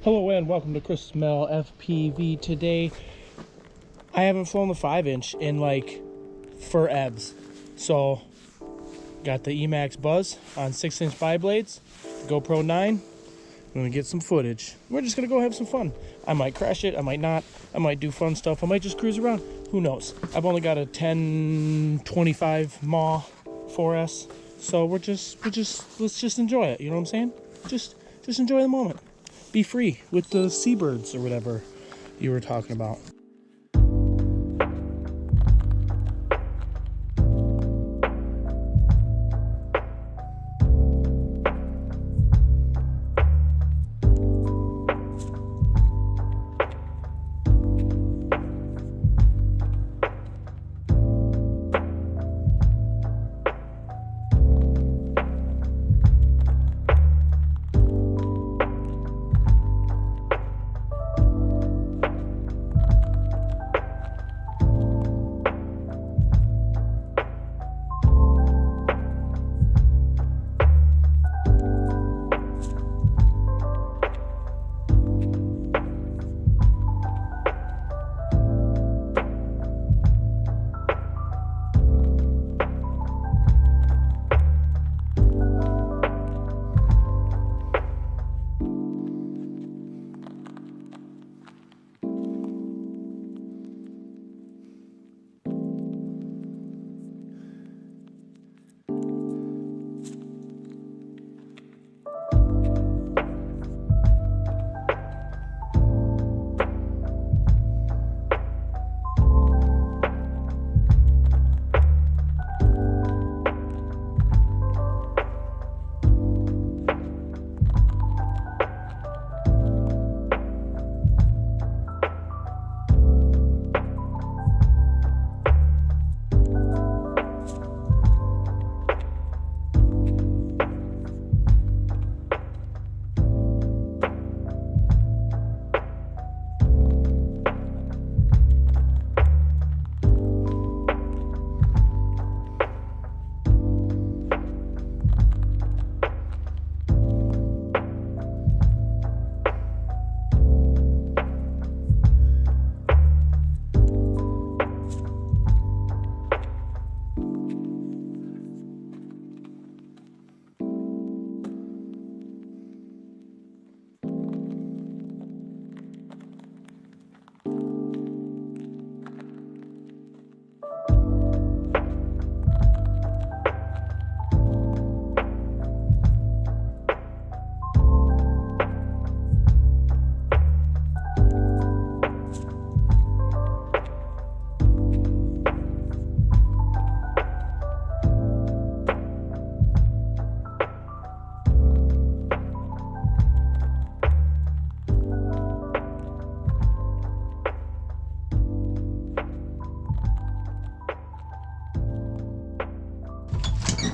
Hello and welcome to Chris Mel FPV. Today I haven't flown the 5-inch in like forever. So got the Emax Buzz on 6-inch bi-blades, GoPro 9. I'm gonna get some footage. We're just gonna go have some fun. I might crash it, I might not, I might do fun stuff, I might just cruise around. Who knows? I've only got a 1025 mAh 4S. So let's just enjoy it, you know what I'm saying? Just enjoy the moment. Be free with the seabirds or whatever you were talking about.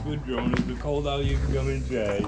Good drone is the cold out you can come inside.